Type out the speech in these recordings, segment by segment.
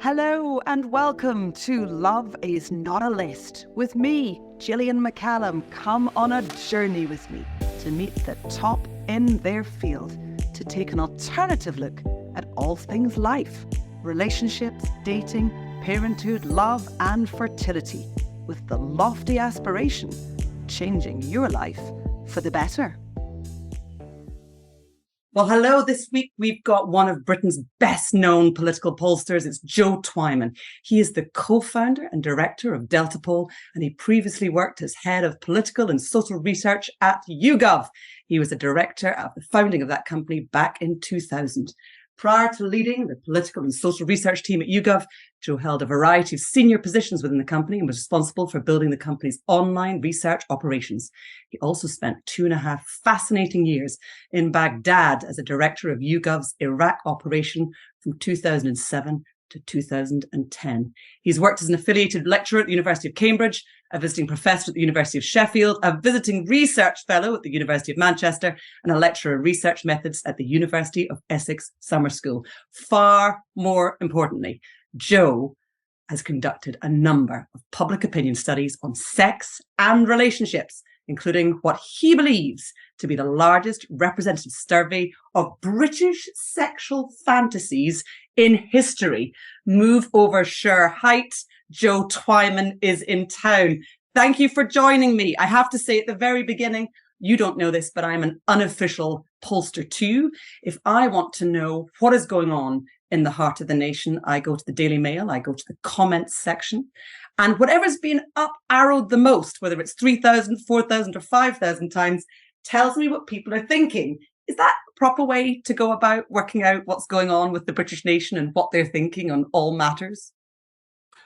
Hello and welcome to Love is Not a List with me, Gillian McCallum. Come on a journey with me to meet the top in their field, to take an alternative look at all things life, relationships, dating, parenthood, love and fertility, with the lofty aspiration, changing your life for the better. Well, hello. This week, we've got one of Britain's best-known political pollsters. It's Joe Twyman. He is the co-founder and director of Deltapoll, and he previously worked as head of political and social research at YouGov. He was a director at the founding of that company back in 2000. Prior to leading the political and social research team at YouGov, Joe held a variety of senior positions within the company and was responsible for building the company's online research operations. He also spent 2.5 fascinating years in Baghdad as a director of YouGov's Iraq operation from 2007 to 2010. He's worked as an affiliated lecturer at the University of Cambridge, a visiting professor at the University of Sheffield, a visiting research fellow at the University of Manchester, and a lecturer of research methods at the University of Essex Summer School. Far more importantly, Joe has conducted a number of public opinion studies on sex and relationships, including what he believes to be the largest representative survey of British sexual fantasies in history. Move over, sure height. Joe Twyman is in town. Thank you for joining me. I have to say at the very beginning, you don't know this, but I'm an unofficial pollster too. If I want to know what is going on in the heart of the nation, I go to the Daily Mail, I go to the comments section, and whatever's been up-arrowed the most, whether it's 3,000, 4,000 or 5,000 times, tells me what people are thinking. Is that a proper way to go about working out what's going on with the British nation and what they're thinking on all matters?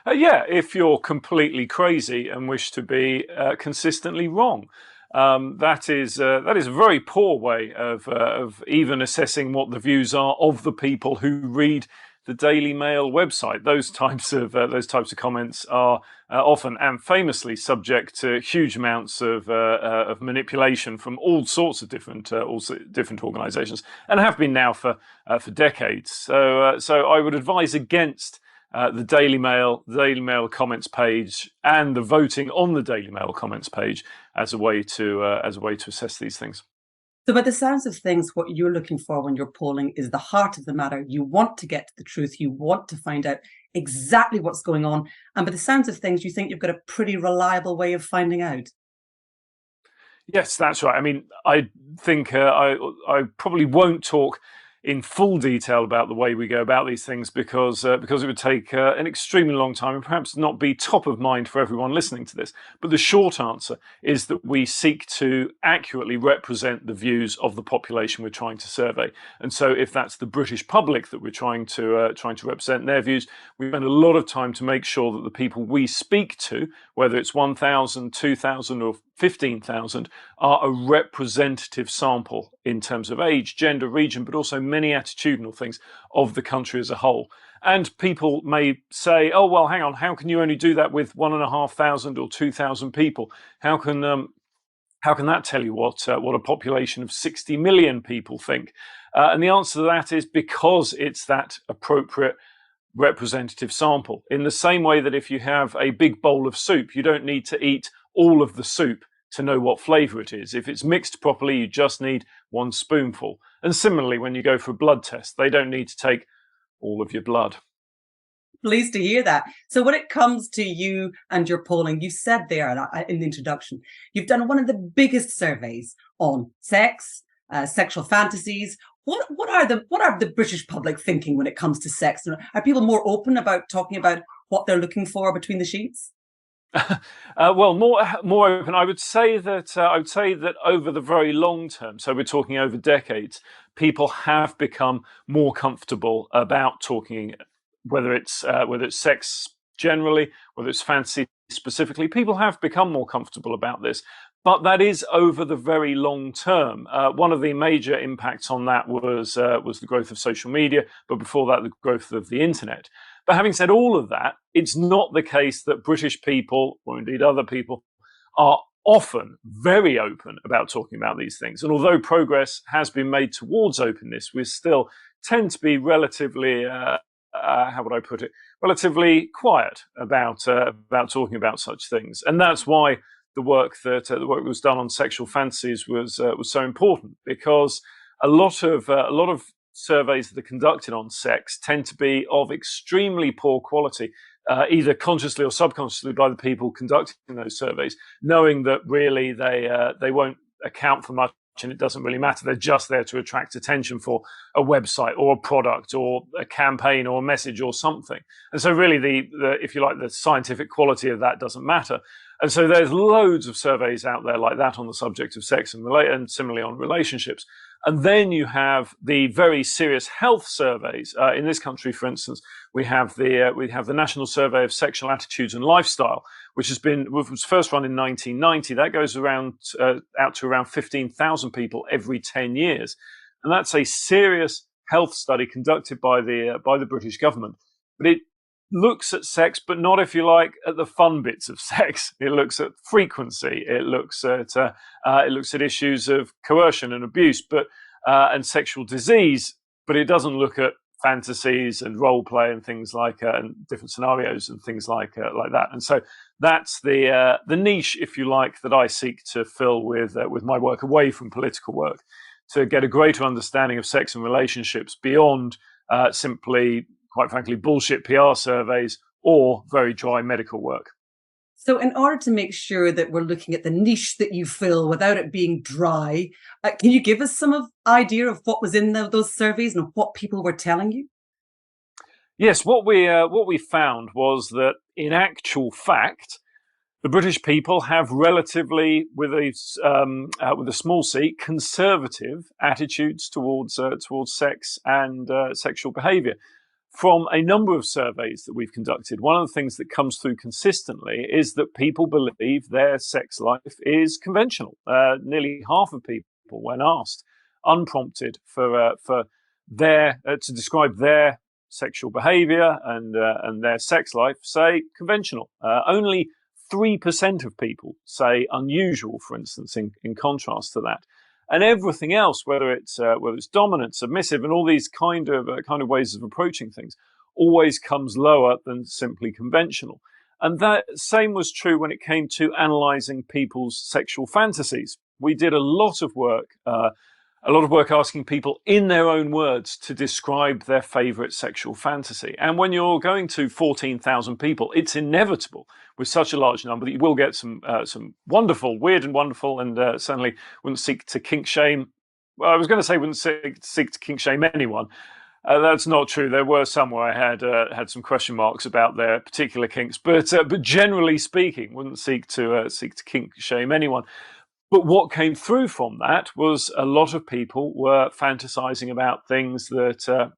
Yeah, if you're completely crazy and wish to be consistently wrong. That is a very poor way of even assessing what the views are of the people who read the Daily Mail website. Those types of comments are often and famously subject to huge amounts of manipulation from all sorts of different organisations, and have been now for decades. So I would advise against the Daily Mail comments page and the voting on the Daily Mail comments page as a way to assess these things. So by the sounds of things, what you're looking for when you're polling is the heart of the matter. You want to get to the truth. You want to find out exactly what's going on. And by the sounds of things, you think you've got a pretty reliable way of finding out. Yes, that's right. I mean, I think I probably won't talk in full detail about the way we go about these things because it would take an extremely long time and perhaps not be top of mind for everyone listening to this. But the short answer is that we seek to accurately represent the views of the population we're trying to survey. And so if that's the British public that we're trying to represent their views, we spend a lot of time to make sure that the people we speak to, whether it's 1,000, 2,000 or 15,000, are a representative sample in terms of age, gender, region, but also many attitudinal things of the country as a whole. And people may say, oh, well, hang on, how can you only do that with 1,500 or 2,000 people? How can that tell you what a population of 60 million people think? And the answer to that is because it's that appropriate representative sample. In the same way that if you have a big bowl of soup, you don't need to eat all of the soup to know what flavour it is. If it's mixed properly, you just need one spoonful. And similarly, when you go for a blood test, they don't need to take all of your blood. Pleased to hear that. So when it comes to you and your polling, you said there in the introduction, you've done one of the biggest surveys on sex, sexual fantasies. What are the British public thinking when it comes to sex? Are people more open about talking about what they're looking for between the sheets? Well, more open. I would say that over the very long term, so we're talking over decades, people have become more comfortable about talking, whether it's sex generally, whether it's fantasy specifically. People have become more comfortable about this, but that is over the very long term. One of the major impacts on that was the growth of social media, but before that, the growth of the internet. But having said all of that, it's not the case that British people, or indeed other people, are often very open about talking about these things. And although progress has been made towards openness, we still tend to be relatively how would I put it, relatively quiet about talking about such things, and that's why the work that was done on sexual fantasies was so important, because a lot of surveys that are conducted on sex tend to be of extremely poor quality, either consciously or subconsciously by the people conducting those surveys, knowing that really they won't account for much and it doesn't really matter. They're just there to attract attention for a website or a product or a campaign or a message or something. And so really the if you like, the scientific quality of that doesn't matter. And so there's loads of surveys out there like that on the subject of sex and similarly on relationships. And then you have the very serious health surveys. In this country, for instance, we have the National Survey of Sexual Attitudes and Lifestyle, which was first run in 1990. That goes out to around 15,000 people every 10 years, and that's a serious health study conducted by the British government. But it looks at sex, but not, if you like, at the fun bits of sex. It looks at frequency. It looks at issues of coercion and abuse, and sexual disease. But it doesn't look at fantasies and role play and things like and different scenarios and things like that. And so that's the niche, if you like, that I seek to fill with my work away from political work, to get a greater understanding of sex and relationships beyond simply, quite frankly, bullshit PR surveys or very dry medical work. So in order to make sure that we're looking at the niche that you fill without it being dry, can you give us some idea of what was in those surveys and what people were telling you? Yes, what we found was that in actual fact, the British people have relatively, with a small c, conservative attitudes towards sex and sexual behaviour. From a number of surveys that we've conducted, one of the things that comes through consistently is that people believe their sex life is conventional. Nearly half of people, when asked, unprompted, to describe their sexual behaviour and their sex life, say conventional. Only 3% of people say unusual, for instance, in contrast to that. And everything else, whether it's dominant, submissive, and all these kind of ways of approaching things, always comes lower than simply conventional. And that same was true when it came to analysing people's sexual fantasies. We did a lot of work asking people in their own words to describe their favourite sexual fantasy. And when you're going to 14,000 people, it's inevitable with such a large number that you will get some wonderful, weird and wonderful, and certainly wouldn't seek to kink shame. Well, I was going to say wouldn't seek to kink shame anyone. That's not true. There were some where I had some question marks about their particular kinks, but generally speaking, wouldn't seek to kink shame anyone. But what came through from that was a lot of people were fantasizing about things that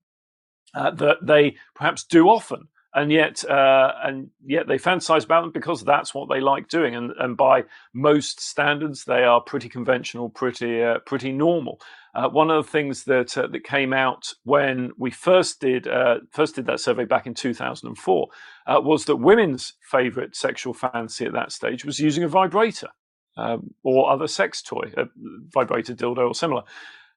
they perhaps do often, and yet they fantasize about them because that's what they like doing, and by most standards, they are pretty conventional, pretty normal. One of the things that came out when we first did that survey back in 2004 was that women's favorite sexual fantasy at that stage was using a vibrator. Or other sex toy, a vibrator, dildo, or similar,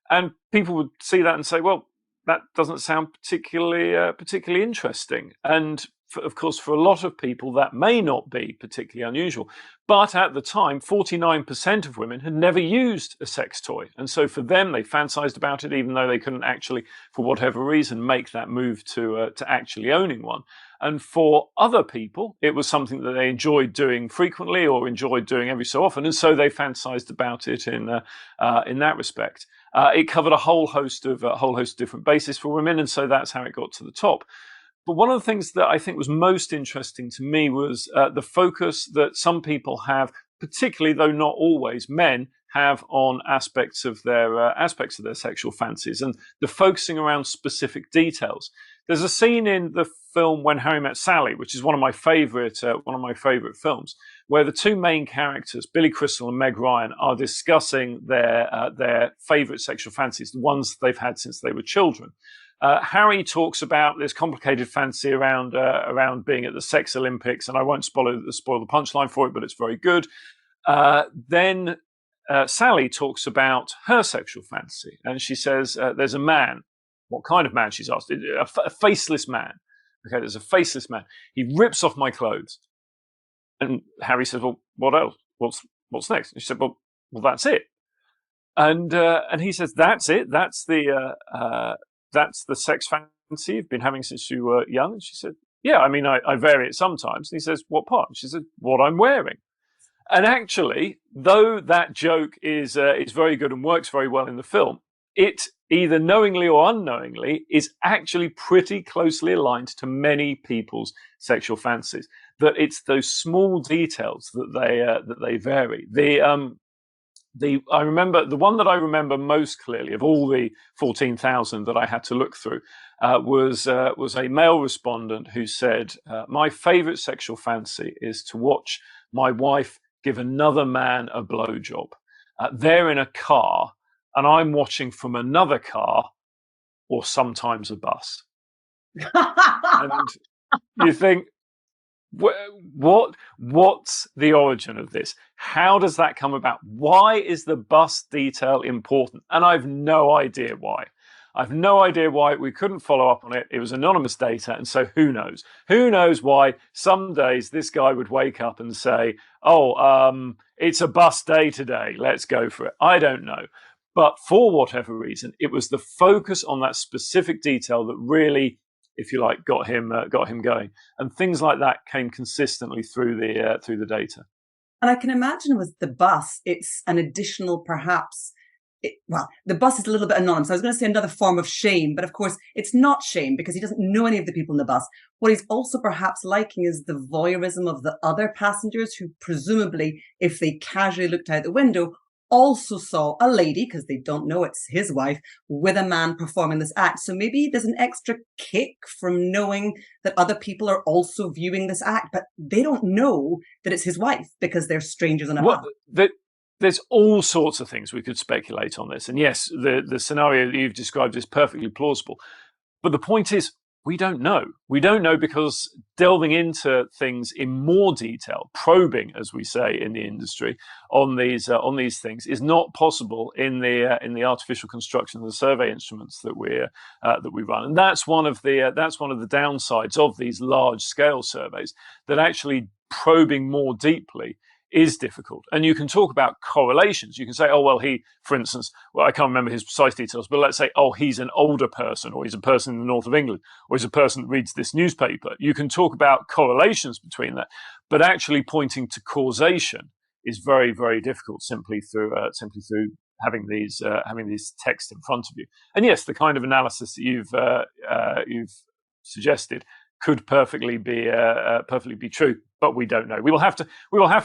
and people would see that and say, "Well, that doesn't sound particularly interesting." And of course, for a lot of people, that may not be particularly unusual. But at the time, 49% of women had never used a sex toy, and so for them, they fantasized about it, even though they couldn't actually, for whatever reason, make that move to actually owning one. And for other people, it was something that they enjoyed doing frequently or enjoyed doing every so often, and so they fantasized about it in that respect. It covered a whole host of different bases for women, and so that's how it got to the top. But one of the things that I think was most interesting to me was the focus that some people have, particularly, though not always, men have on aspects of their sexual fantasies, and the focusing around specific details. There's a scene in the film When Harry Met Sally, which is one of my favourite films, where the two main characters, Billy Crystal and Meg Ryan, are discussing their favourite sexual fantasies, the ones they've had since they were children. Harry talks about this complicated fantasy around being at the Sex Olympics, and I won't spoil the punchline for it, but it's very good. Then Sally talks about her sexual fantasy, and she says there's a man. What kind of man, she's asked? A faceless man. Okay, there's a faceless man. He rips off my clothes. And Harry says, well, what else? What's next? And she said, well, that's it. And he says, that's it. That's the sex fantasy you've been having since you were young. And she said, yeah, I mean, I vary it sometimes. And he says, what part? And she said, what I'm wearing. And actually, though that joke is very good and works very well in the film, it either knowingly or unknowingly is actually pretty closely aligned to many people's sexual fantasies. That it's those small details that they vary. I remember the one that I remember most clearly of all the 14,000 that I had to look through was a male respondent who said, "My favourite sexual fantasy is to watch my wife give another man a blowjob. They're in a car, and I'm watching from another car, or sometimes a bus." And you think, what's the origin of this? How does that come about? Why is the bus detail important? And I've no idea why. I've no idea why. We couldn't follow up on it. It was anonymous data. And so who knows? Who knows why some days this guy would wake up and say, oh, it's a bus day today. Let's go for it. I don't know. But for whatever reason, it was the focus on that specific detail that really, if you like, got him going. And things like that came consistently through the data. And I can imagine with the bus, it's an additional, perhaps, the bus is a little bit anonymous. I was going to say another form of shame, but of course it's not shame because he doesn't know any of the people in the bus. What he's also perhaps liking is the voyeurism of the other passengers who presumably, if they casually looked out the window, also saw a lady, because they don't know it's his wife, with a man performing this act. So maybe there's an extra kick from knowing that other people are also viewing this act, but they don't know that it's his wife because they're strangers on a bus. There's all sorts of things we could speculate on this. And yes, the scenario that you've described is perfectly plausible. But the point is, we don't know. We don't know because delving into things in more detail, probing, as we say in the industry, on these things is not possible in the artificial construction of the survey instruments that we run. And that's one of the downsides of these large scale surveys, that actually probing more deeply is difficult. And you can talk about correlations. You can say, oh, well, he, for instance, well, I can't remember his precise details, but let's say, oh, he's an older person, or he's a person in the north of England, or he's a person that reads this newspaper. You can talk about correlations between that, but actually pointing to causation is very, very difficult simply through having these texts in front of you. And yes, the kind of analysis that you've suggested could perfectly be true, but we don't know. We will have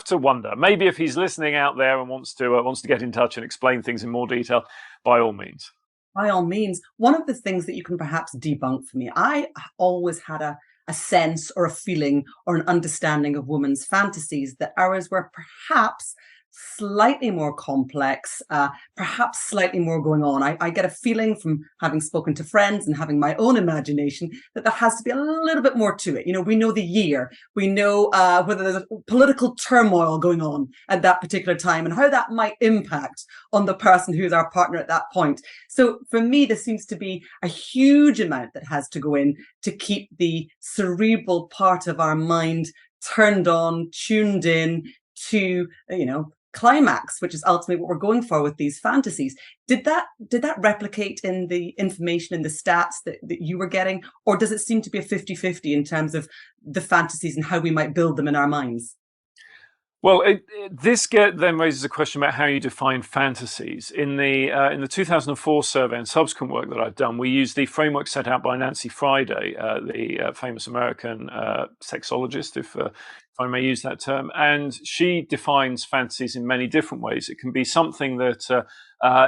to wonder. Maybe if he's listening out there and wants to get in touch and explain things in more detail, by all means. By all means. One of the things that you can perhaps debunk for me, I always had a sense or a feeling or an understanding of women's fantasies that ours were perhaps slightly more complex, perhaps slightly more going on. I get a feeling from having spoken to friends and having my own imagination that there has to be a little bit more to it. You know, we know the year, we know whether there's political turmoil going on at that particular time and how that might impact on the person who's our partner at that point. So for me, there seems to be a huge amount that has to go in to keep the cerebral part of our mind turned on, tuned in to, climax, which is ultimately what we're going for with these fantasies. Did that replicate in the information in the stats that you were getting, or does it seem to be a 50-50 in terms of the fantasies and how we might build them in our minds? Well, this then raises a question about how you define fantasies. In the 2004 survey and subsequent work that I've done, we used the framework set out by Nancy Friday, the famous American sexologist, if I may use that term, and she defines fantasies in many different ways. It can be something that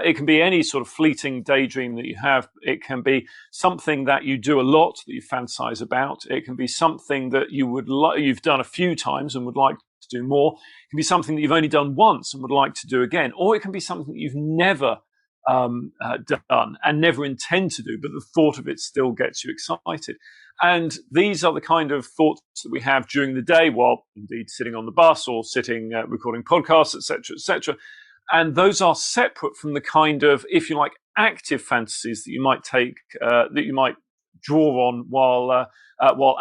it can be any sort of fleeting daydream that you have. It can be something that you do a lot that you fantasize about. It can be something that you've done a few times and would like to do more. It can be something that you've only done once and would like to do again, or it can be something that you've never done and never intend to do, but the thought of it still gets you excited. And these are the kind of thoughts that we have during the day while indeed sitting on the bus or sitting recording podcasts, etc., etc. And those are separate from the kind of, if you like, active fantasies that you might draw on while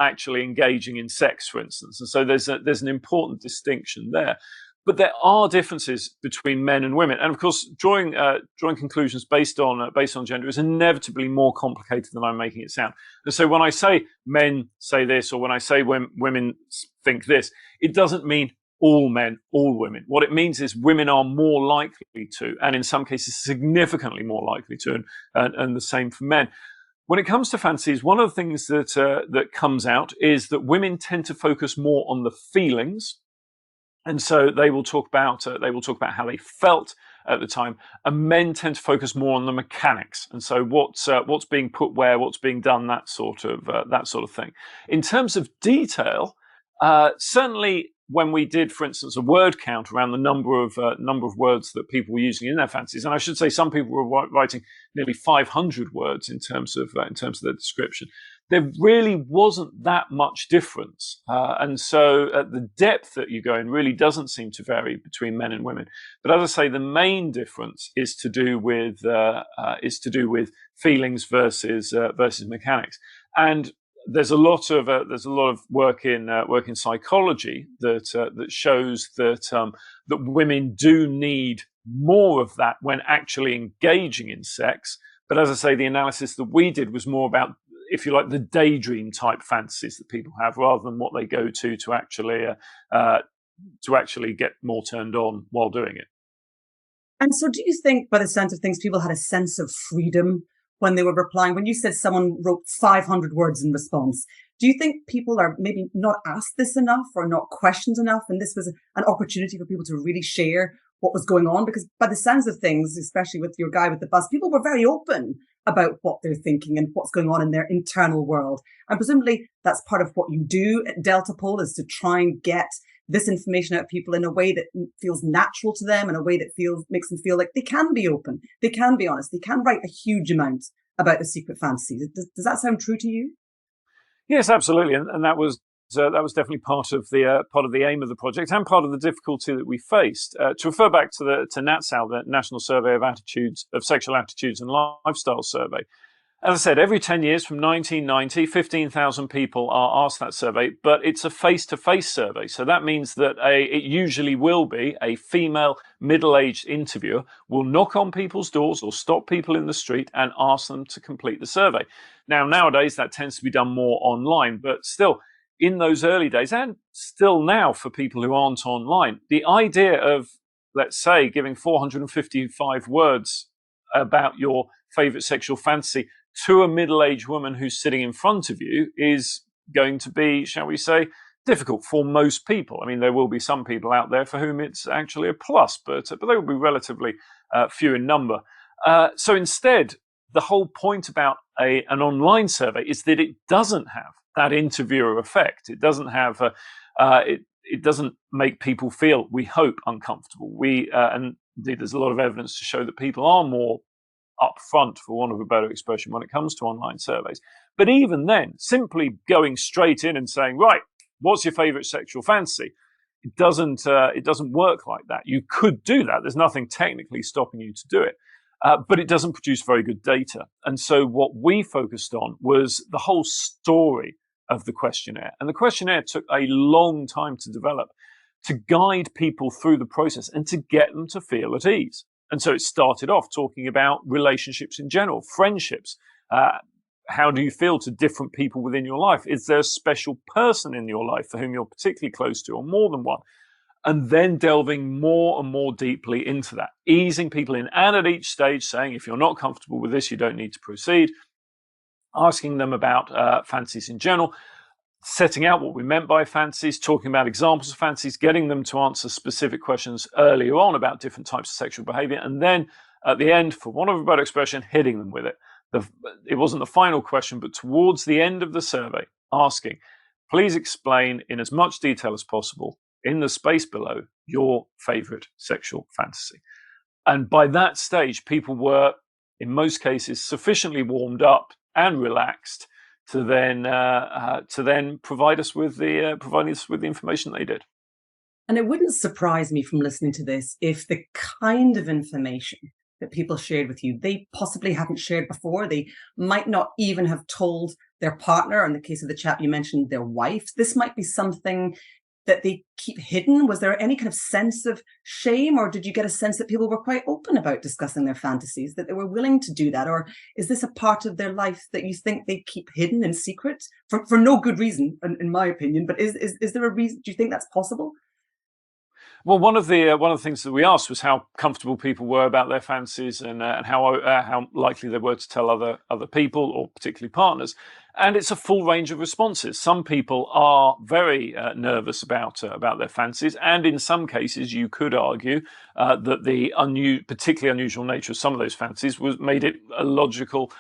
actually engaging in sex, for instance. And so there's an important distinction there. But there are differences between men and women, and of course, drawing conclusions based on gender is inevitably more complicated than I'm making it sound. And so, when I say men say this, or when I say women think this, it doesn't mean all men, all women. What it means is women are more likely to, and in some cases, significantly more likely to, and the same for men. When it comes to fantasies, one of the things that comes out is that women tend to focus more on the feelings. And so they will talk about how they felt at the time, and men tend to focus more on the mechanics. And so what's being put where, what's being done, that sort of thing. In terms of detail, certainly when we did, for instance, a word count around the number of words that people were using in their fantasies, and I should say some people were writing nearly 500 words in terms of their description. There really wasn't that much difference, and so the depth that you go in really doesn't seem to vary between men and women. But as I say, the main difference is to do with feelings versus mechanics. And there's a lot of work in psychology that shows that women do need more of that when actually engaging in sex. But as I say, the analysis that we did was more about, if you like, the daydream type fantasies that people have, rather than what they go to actually get more turned on while doing it. And so do you think, by the sense of things, people had a sense of freedom when they were replying? When you said someone wrote 500 words in response, do you think people are maybe not asked this enough or not questioned enough, and this was an opportunity for people to really share what was going on? Because by the sounds of things, especially with your guy with the bus, people were very open about what they're thinking and what's going on in their internal world. And presumably that's part of what you do at Deltapoll, is to try and get this information out of people in a way that feels natural to them, in a way that makes them feel like they can be open, they can be honest, they can write a huge amount about the secret fantasies. Does that sound true to you? Yes, absolutely, and that was definitely part of the aim of the project, and part of the difficulty that we faced. To refer back to NatSal, the National Survey of Sexual Attitudes and Lifestyle Survey. As I said, every 10 years from 1990, 15,000 people are asked that survey, but it's a face-to-face survey. So that means that it usually will be a female middle-aged interviewer will knock on people's doors or stop people in the street and ask them to complete the survey. Now, nowadays, that tends to be done more online, but still, in those early days, and still now for people who aren't online, the idea of, let's say, giving 455 words about your favorite sexual fantasy to a middle-aged woman who's sitting in front of you is going to be, shall we say, difficult for most people. I mean, there will be some people out there for whom it's actually a plus, but they will be relatively few in number. So instead, the whole point about an online survey is that it doesn't have that interviewer effect. It doesn't have it doesn't make people feel, we hope, uncomfortable. And indeed, there's a lot of evidence to show that people are more upfront, for want of a better expression, when it comes to online surveys. But even then, simply going straight in and saying, right, what's your favorite sexual fantasy? It doesn't work like that. You could do that. There's nothing technically stopping you to do it. But it doesn't produce very good data. And so what we focused on was the whole story of the questionnaire. And the questionnaire took a long time to develop, to guide people through the process and to get them to feel at ease. And so it started off talking about relationships in general, friendships. How do you feel to different people within your life? Is there a special person in your life for whom you're particularly close to, or more than one? And then delving more and more deeply into that, easing people in, and at each stage saying, if you're not comfortable with this, you don't need to proceed, asking them about fantasies in general, setting out what we meant by fantasies, talking about examples of fantasies, getting them to answer specific questions earlier on about different types of sexual behavior, and then at the end, for want of a better expression, hitting them with it. It wasn't the final question, but towards the end of the survey, asking, please explain in as much detail as possible, in the space below, your favorite sexual fantasy. And by that stage, people were, in most cases, sufficiently warmed up and relaxed to then provide us with the information they did. And it wouldn't surprise me from listening to this if the kind of information that people shared with you, they possibly hadn't shared before. They might not even have told their partner, or in the case of the chap you mentioned, their wife, this might be something that they keep hidden? Was there any kind of sense of shame, or did you get a sense that people were quite open about discussing their fantasies, that they were willing to do that? Or is this a part of their life that you think they keep hidden in secret for no good reason, in my opinion? But is there a reason? Do you think that's possible? Well, one of the things that we asked was how comfortable people were about their fantasies, and how likely they were to tell other people, or particularly partners. And it's a full range of responses. Some people are very nervous about their fantasies, and in some cases, you could argue that the particularly unusual nature of some of those fantasies made it a logical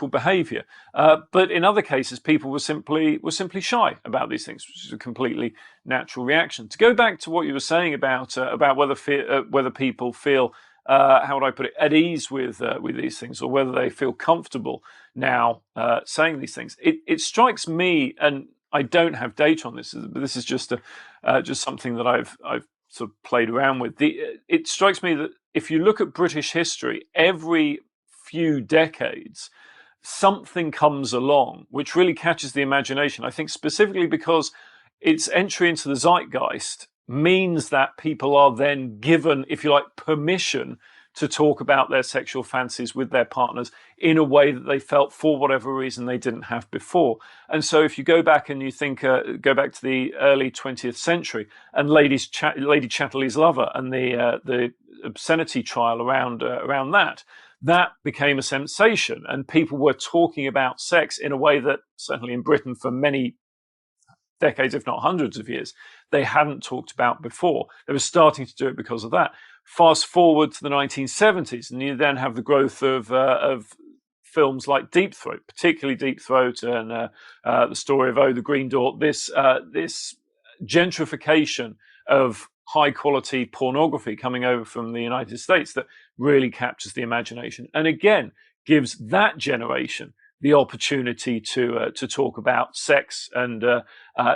behaviour. But in other cases, people were simply shy about these things, which is a completely natural reaction. To go back to what you were saying about whether people feel, how would I put it, at ease with these things, or whether they feel comfortable now saying these things. It strikes me, and I don't have data on this, but this is just something that I've sort of played around with. It strikes me that if you look at British history, every few decades, something comes along which really catches the imagination. I think specifically because its entry into the zeitgeist means that people are then given, if you like, permission to talk about their sexual fantasies with their partners in a way that they felt, for whatever reason, they didn't have before. And so if you go back and you think, go back to the early 20th century and Lady Chatterley's lover and the obscenity trial around that became a sensation, and people were talking about sex in a way that, certainly in Britain, for many decades, if not hundreds of years, they hadn't talked about before. They were starting to do it because of that. Fast forward to the 1970s, and you then have the growth of films like Deep Throat, particularly Deep Throat, and the story of Oh, the Green Door. This gentrification of high quality pornography coming over from the United States that really captures the imagination, and again gives that generation the opportunity to talk about sex and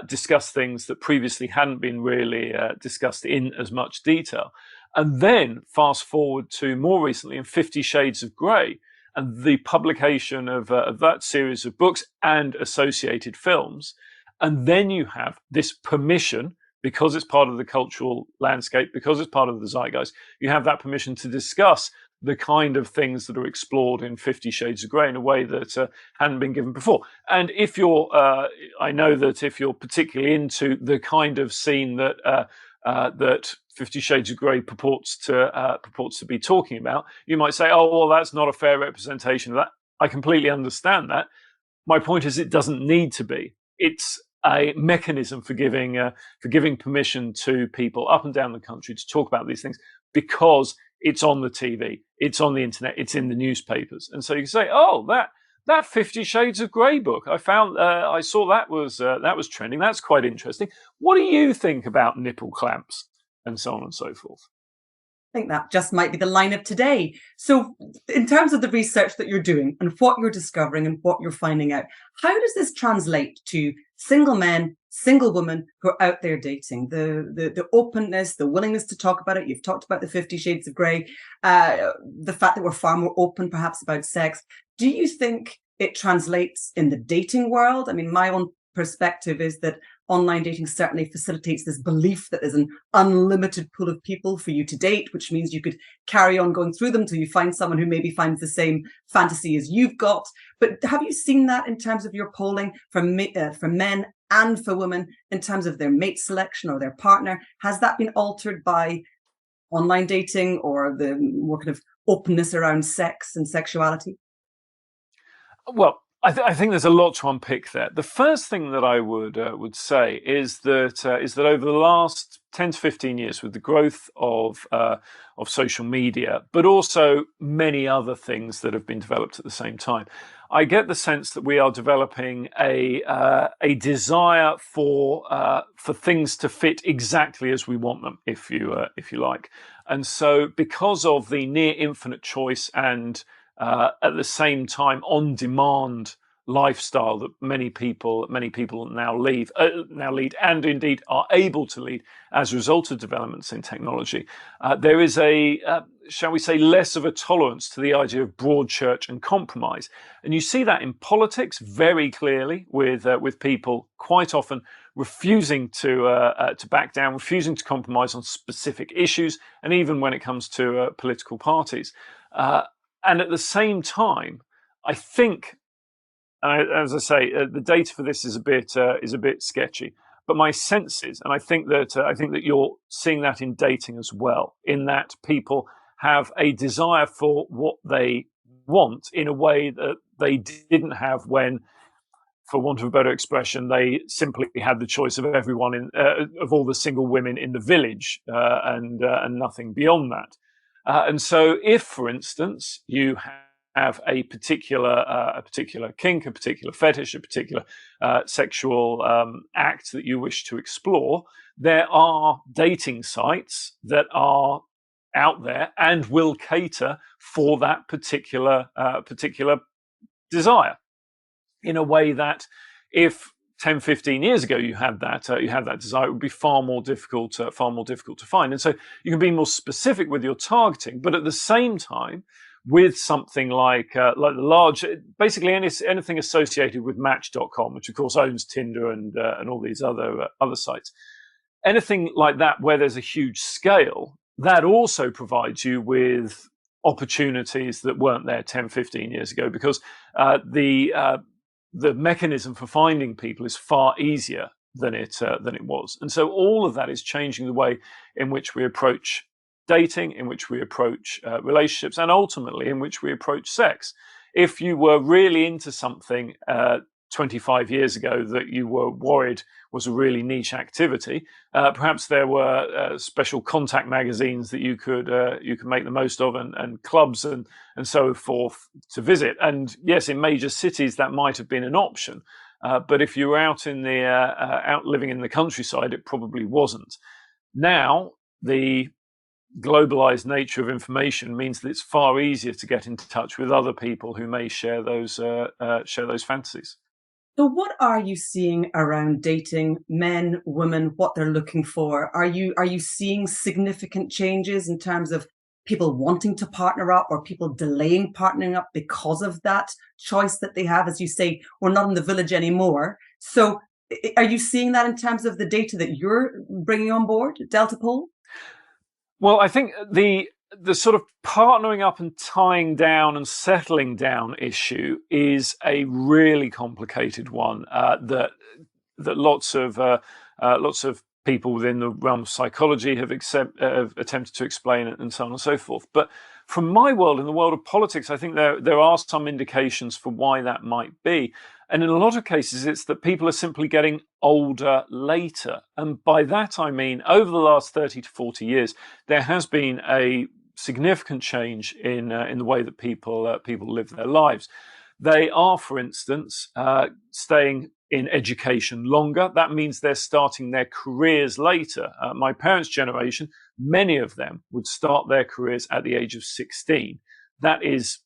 discuss things that previously hadn't been really discussed in as much detail. And then fast forward to more recently in 50 Shades of Grey, and the publication of that series of books and associated films. And then you have this permission, because it's part of the cultural landscape, because it's part of the zeitgeist, you have that permission to discuss the kind of things that are explored in 50 Shades of Grey in a way that hadn't been given before. And if you're, I know that if you're particularly into the kind of scene that 50 Shades of Grey purports to be talking about, you might say, oh, well, that's not a fair representation of that. I completely understand that. My point is, it doesn't need to be. It's a mechanism for giving permission to people up and down the country to talk about these things, because it's on the TV, it's on the internet, it's in the newspapers. And so you can say, oh, that 50 Shades of Grey book, I saw that was trending. That's quite interesting. What do you think about nipple clamps? And so on and so forth. I think that just might be the line of today. So in terms of the research that you're doing and what you're discovering and what you're finding out, how does this translate to single men, single women who are out there dating? The openness, the willingness to talk about it. You've talked about the 50 Shades of Grey, the fact that we're far more open perhaps about sex. Do you think it translates in the dating world? I mean, my own perspective is that online dating certainly facilitates this belief that there's an unlimited pool of people for you to date, which means you could carry on going through them till you find someone who maybe finds the same fantasy as you've got. But have you seen that in terms of your polling for men and for women in terms of their mate selection or their partner? Has that been altered by online dating or the more kind of openness around sex and sexuality? Well, I think there's a lot to unpick there. The first thing that I would say is that over the last 10 to 15 years, with the growth of social media, but also many other things that have been developed at the same time, I get the sense that we are developing a desire for things to fit exactly as we want them, if you like. And so, because of the near infinite choice and at the same time on-demand lifestyle that many people now lead, and indeed are able to lead as a result of developments in technology, there is shall we say, less of a tolerance to the idea of broad church and compromise. And you see that in politics very clearly, with people quite often refusing to back down, refusing to compromise on specific issues, and even when it comes to political parties. And at the same time, I think, as I say, the data for this is a bit sketchy. But my sense is, and I think that you're seeing that in dating as well, in that people have a desire for what they want in a way that they didn't have when, for want of a better expression, they simply had the choice of everyone of all the single women in the village, and nothing beyond that. And so, if, for instance, you have a particular kink, a particular fetish, a particular sexual act that you wish to explore, there are dating sites that are out there and will cater for that particular desire, in a way that if 10, 15 years ago you had that desire, it would be far more difficult to find. And so you can be more specific with your targeting, but at the same time, with something like the large, basically anything associated with Match.com, which of course owns Tinder and all these other sites, anything like that where there's a huge scale, that also provides you with opportunities that weren't there 10, 15 years ago, because the mechanism for finding people is far easier than it was. And so all of that is changing the way in which we approach dating, in which we approach relationships, and ultimately in which we approach sex. If you were really into something 25 years ago that you were worried was a really niche activity, perhaps there were special contact magazines that you could make the most of, and clubs and so forth to visit. And yes, in major cities that might have been an option, but if you were out living in the countryside, it probably wasn't. Now the globalized nature of information means that it's far easier to get in touch with other people who may share those fantasies. So what are you seeing around dating, men, women, what they're looking for? Are you seeing significant changes in terms of people wanting to partner up, or people delaying partnering up because of that choice that they have? As you say, we're not in the village anymore. So are you seeing that in terms of the data that you're bringing on board, Deltapoll? Well, I think the sort of partnering up and tying down and settling down issue is a really complicated one that lots of people within the realm of psychology have attempted to explain it, and so on and so forth. But from my world, in the world of politics, I think there are some indications for why that might be. And in a lot of cases, it's that people are simply getting older later. And by that, I mean, over the last 30 to 40 years, there has been a significant change in the way that people live their lives. They are, for instance, staying in education longer. That means they're starting their careers later. My parents' generation, many of them would start their careers at the age of 16. That is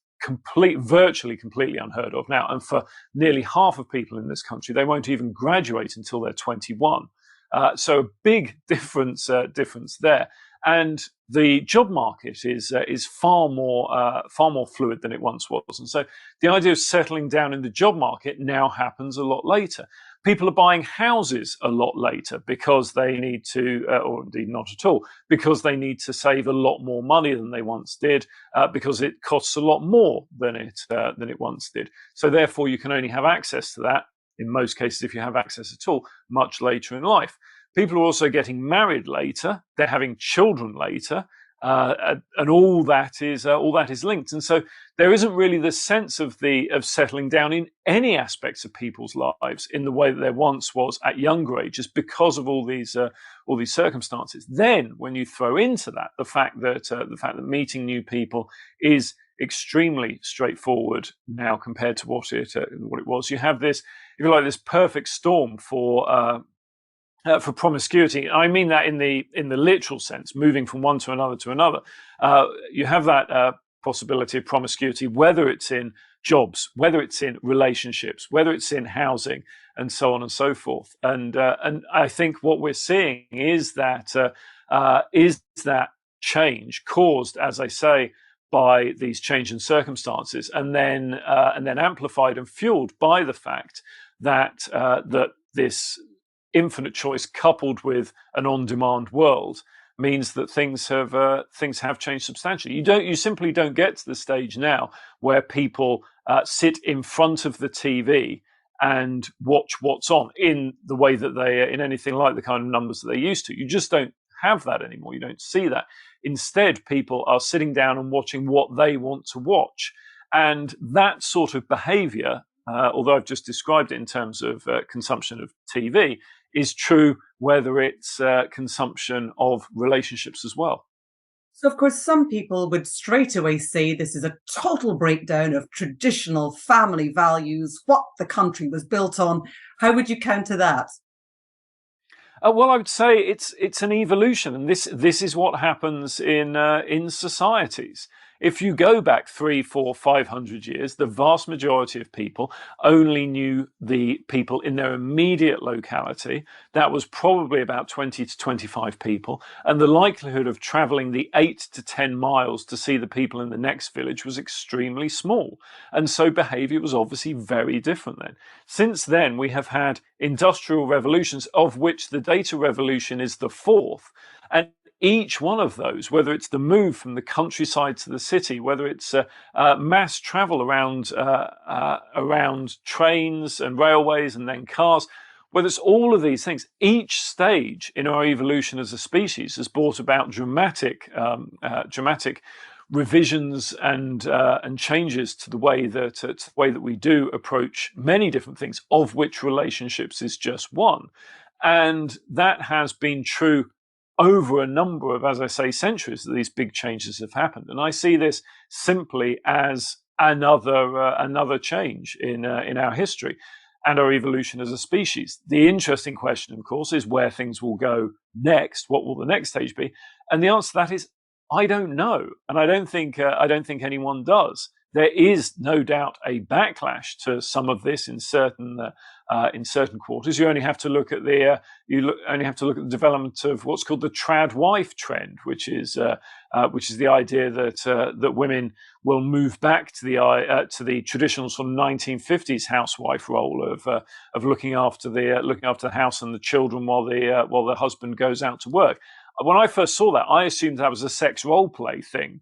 virtually completely unheard of now. And for nearly half of people in this country, they won't even graduate until they're 21. So a big difference there. And the job market is far more fluid than it once was. And so the idea of settling down in the job market now happens a lot later. People are buying houses a lot later because they need to, or indeed not at all, because they need to save a lot more money than they once did, because it costs a lot more than it once did. So therefore, you can only have access to that, in most cases, if you have access at all, much later in life. People are also getting married later. They're having children later, and all that is linked. And so there isn't really the sense of settling down in any aspects of people's lives in the way that there once was at younger ages, because of all these circumstances. Then, when you throw into that the fact that meeting new people is extremely straightforward now compared to what it was, you have this, if you like, this perfect storm for promiscuity. I mean that in the literal sense, moving from one to another to another. You have that possibility of promiscuity, whether it's in jobs, whether it's in relationships, whether it's in housing, and so on and so forth. And I think what we're seeing is that change caused, as I say, by these change in circumstances, and then amplified and fueled by the fact that that this infinite choice coupled with an on-demand world means that things have changed substantially. You simply don't get to the stage now where people sit in front of the TV and watch what's on in the way that they in anything like the kind of numbers that they used to. You just don't have that anymore. You don't see that. Instead, people are sitting down and watching what they want to watch, and that sort of behavior, although I've just described it in terms of consumption of TV, is true whether it's consumption of relationships as well. So, of course, some people would straight away say this is a total breakdown of traditional family values, what the country was built on. How would you counter that? Well, I would say it's an evolution, and this is what happens in societies. If you go back 300, 400, 500 years, the vast majority of people only knew the people in their immediate locality. That was probably about 20 to 25 people. And the likelihood of traveling the 8 to 10 miles to see the people in the next village was extremely small. And so behavior was obviously very different then. Since then, we have had industrial revolutions, of which the data revolution is the fourth. And each one of those, whether it's the move from the countryside to the city, whether it's mass travel around trains and railways and then cars, whether it's all of these things, each stage in our evolution as a species has brought about dramatic revisions and changes to the way that we do approach many different things, of which relationships is just one. And that has been true over a number of, as I say, centuries that these big changes have happened. And I see this simply as another change in our history and our evolution as a species. The interesting question, of course, is where things will go next. What will the next stage be? And the answer to that is, I don't know. And I don't think anyone does. There is no doubt a backlash to some of this in certain quarters. You only have to look at the development of what's called the trad wife trend, which is the idea that women will move back to the traditional sort of 1950s housewife role of looking after the house and the children while the husband goes out to work. When I first saw that, I assumed that was a sex role play thing,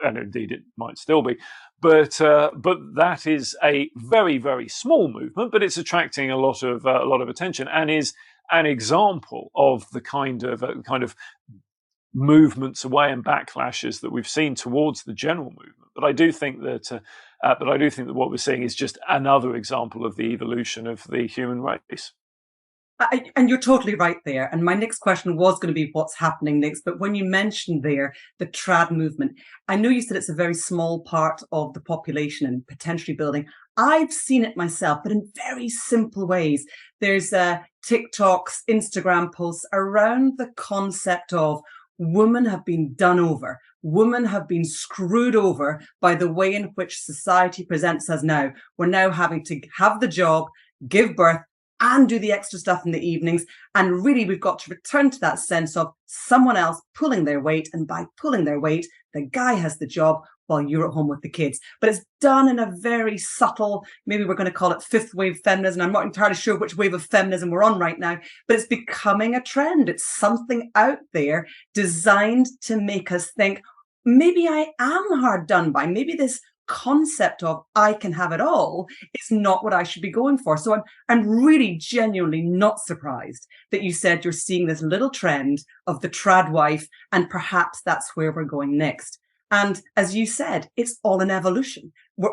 and indeed it might still be. But that is a very, very small movement, but it's attracting a lot of attention and is an example of the kind of movements away and backlashes that we've seen towards the general movement. But I do think that what we're seeing is just another example of the evolution of the human race. And you're totally right there. And my next question was going to be what's happening next. But when you mentioned there the trad movement, I know you said it's a very small part of the population and potentially building. I've seen it myself, but in very simple ways. There's TikToks, Instagram posts around the concept of women have been done over. Women have been screwed over by the way in which society presents us now. We're now having to have the job, give birth, and do the extra stuff in the evenings. And really, we've got to return to that sense of someone else pulling their weight. And by pulling their weight, the guy has the job while you're at home with the kids. But it's done in a very subtle, maybe we're going to call it fifth wave feminism. I'm not entirely sure which wave of feminism we're on right now, but it's becoming a trend. It's something out there designed to make us think, maybe I am hard done by. Maybe this concept of I can have it all is not what I should be going for. So I'm really genuinely not surprised that you said you're seeing this little trend of the trad wife, and perhaps that's where we're going next. And as you said, it's all an evolution. We're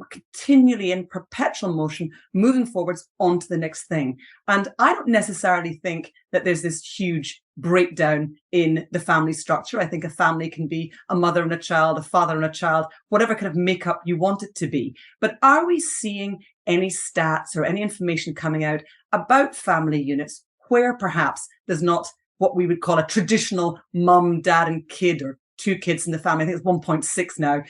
continually in perpetual motion, moving forwards onto the next thing. And I don't necessarily think that there's this huge breakdown in the family structure. I think a family can be a mother and a child, a father and a child, whatever kind of makeup you want it to be. But are we seeing any stats or any information coming out about family units where perhaps there's not what we would call a traditional mum, dad, and kid, or 2 kids in the family? I think it's 1.6 now.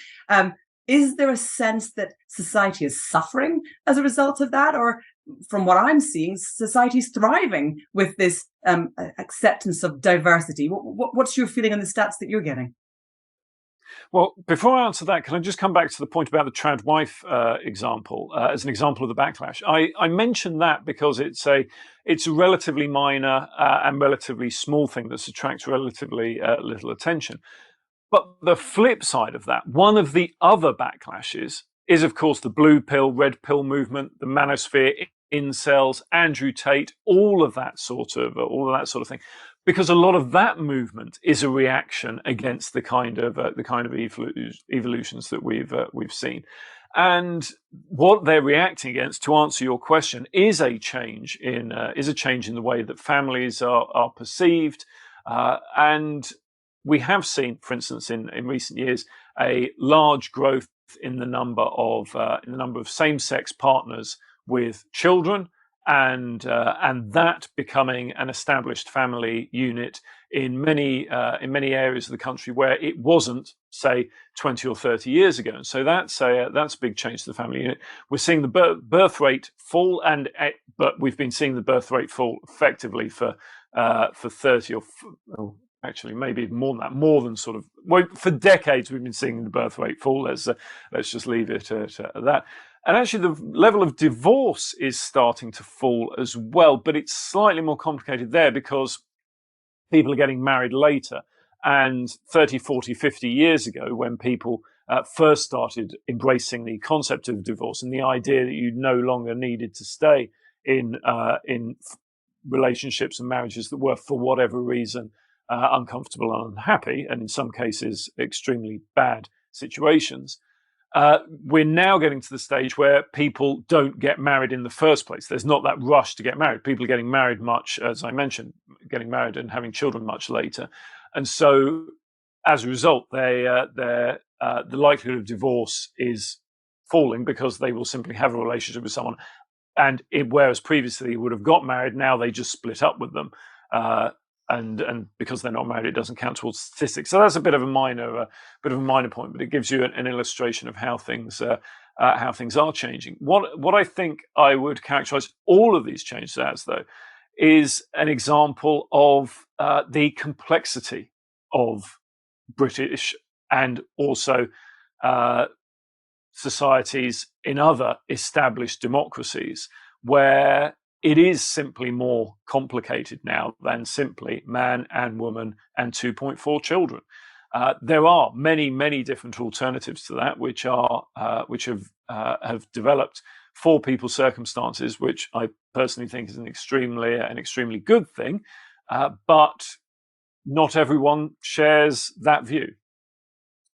Is there a sense that society is suffering as a result of that? Or from what I'm seeing, society's thriving with this acceptance of diversity. What's your feeling on the stats that you're getting? Well, before I answer that, can I just come back to the point about the trad wife example as an example of the backlash? I mentioned that because it's a relatively minor and relatively small thing that attracts relatively little attention. But the flip side of that, one of the other backlashes is, of course, the blue pill, red pill movement, the manosphere, incels, Andrew Tate, all of that sort of thing, because a lot of that movement is a reaction against the kind of evolutions that we've seen. And what they're reacting against, to answer your question, is a change in the way that families are perceived, and we have seen, for instance, in recent years, a large growth in the number of same-sex partners with children, and that becoming an established family unit in many areas of the country where it wasn't, say, 20 or 30 years ago. And so that's a big change to the family unit. We're seeing the birth rate fall, but we've been seeing the birth rate fall effectively for 30 or actually maybe more than that, for decades we've been seeing the birth rate fall. Let's just leave it at that. And actually the level of divorce is starting to fall as well, but it's slightly more complicated there because people are getting married later. And 30, 40, 50 years ago, when people first started embracing the concept of divorce and the idea that you no longer needed to stay in relationships and marriages that were, for whatever reason, uncomfortable and unhappy, and in some cases extremely bad situations, we're now getting to the stage where people don't get married in the first place. There's not that rush to get married. People are getting married much, as I mentioned, getting married and having children much later. And so as a result, the likelihood of divorce is falling because they will simply have a relationship with someone. And whereas previously would have got married, now they just split up with them. And because they're not married, it doesn't count towards statistics. So that's a bit of a minor point, but it gives you an illustration of how things are changing. What I think I would characterize all of these changes as, though, is an example of the complexity of British and also societies in other established democracies, where it is simply more complicated now than simply man and woman and 2.4 children. There are many, many different alternatives to that, which have developed for people's circumstances, which I personally think is an extremely good thing. But not everyone shares that view.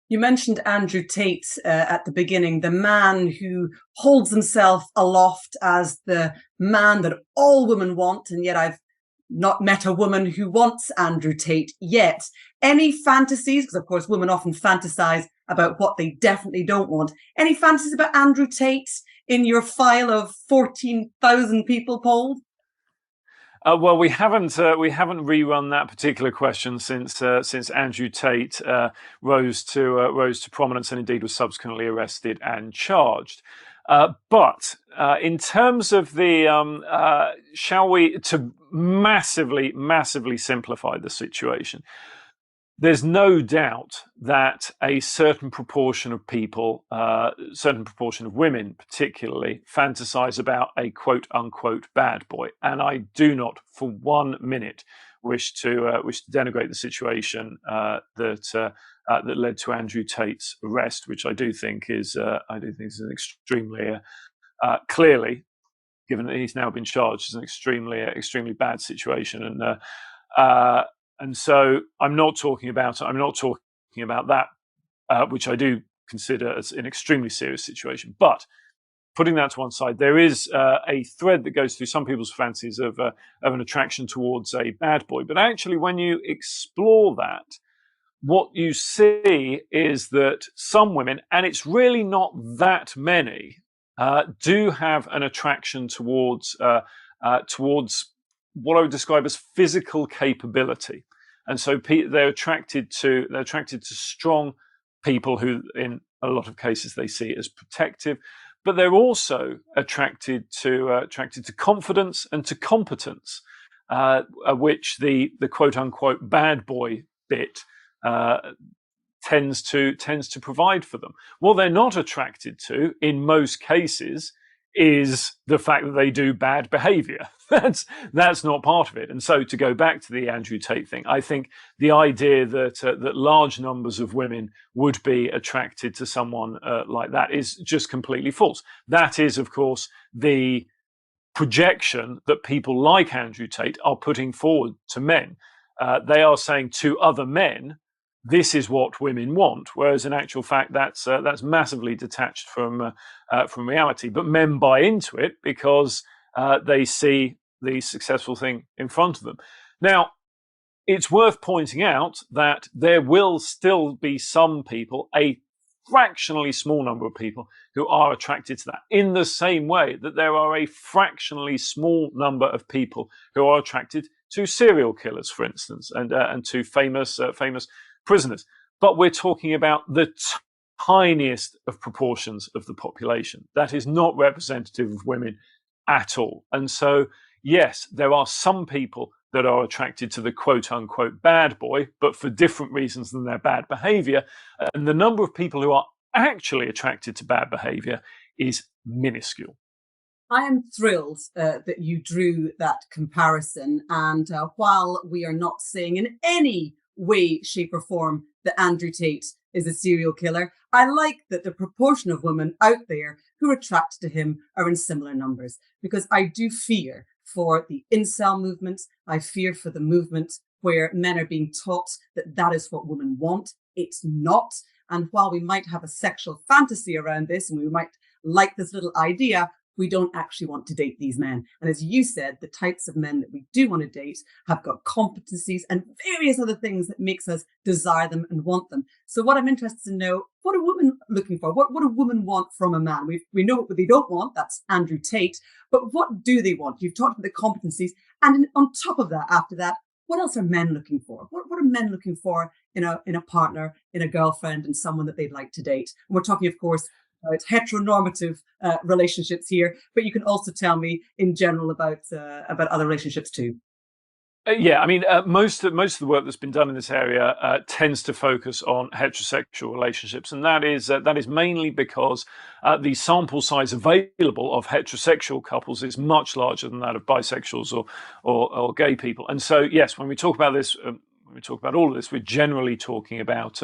You mentioned Andrew Tate at the beginning, the man who holds himself aloft as the man that all women want, and yet I've not met a woman who wants Andrew Tate yet. Any fantasies, because of course women often fantasize about what they definitely don't want, any fantasies about Andrew Tate in your file of 14,000 people polled? Well, we haven't rerun that particular question since Andrew Tate rose to prominence and indeed was subsequently arrested and charged. But in terms of the, shall we, to massively simplify the situation, there's no doubt that a certain proportion of people, certain proportion of women particularly, fantasize about a quote unquote bad boy. And I do not for 1 minute wish to denigrate the situation that led to Andrew Tate's arrest, which I do think is an extremely clearly, given that he's now been charged, is an extremely bad situation. And so I'm not talking about that, which I do consider as an extremely serious situation. But putting that to one side, there is a thread that goes through some people's fancies of an attraction towards a bad boy. But actually, when you explore that, what you see is that some women, and it's really not that many, do have an attraction towards what I would describe as physical capability. And so they're attracted to strong people who, in a lot of cases, they see as protective, but they're also attracted to confidence and to competence, which the quote unquote bad boy bit tends to provide for them. What they're not attracted to in most cases is the fact that they do bad behavior. That's not part of it. And so, to go back to the Andrew Tate thing, I think the idea that large numbers of women would be attracted to someone like that is just completely false. That is, of course, the projection that people like Andrew Tate are putting forward to men. They are saying to other men, this is what women want, whereas in actual fact that's massively detached from reality. But men buy into it because they see the successful thing in front of them. Now, it's worth pointing out that there will still be some people, a fractionally small number of people, who are attracted to that, in the same way that there are a fractionally small number of people who are attracted to serial killers, for instance, and to famous prisoners. But we're talking about the tiniest of proportions of the population. That is not representative of women at all. And so, yes, there are some people that are attracted to the quote unquote bad boy, but for different reasons than their bad behavior. And the number of people who are actually attracted to bad behavior is minuscule. I am thrilled that you drew that comparison. And while we are not saying in any way, shape, or form that Andrew Tate is a serial killer, I like that the proportion of women out there who are attracted to him are in similar numbers, because I do fear for the incel movement. I fear for the movement where men are being taught that that is what women want. It's not. And while we might have a sexual fantasy around this, and we might like this little idea, we don't actually want to date these men. And as you said, the types of men that we do want to date have got competencies and various other things that makes us desire them and want them. So what I'm interested to know, what are women looking for? What do women want from a man? We know what they don't want. That's Andrew Tate. But what do they want? You've talked about the competencies. And on top of that, after that, what else are men looking for? What are men looking for in a partner, in a girlfriend, and someone that they'd like to date? And we're talking, of course, it's heteronormative relationships here, but you can also tell me in general about other relationships too. Yeah, I mean, most of the work that's been done in this area tends to focus on heterosexual relationships, and that is mainly because the sample size available of heterosexual couples is much larger than that of bisexuals or gay people. And so, yes, when we talk about this, when we talk about all of this, we're generally talking about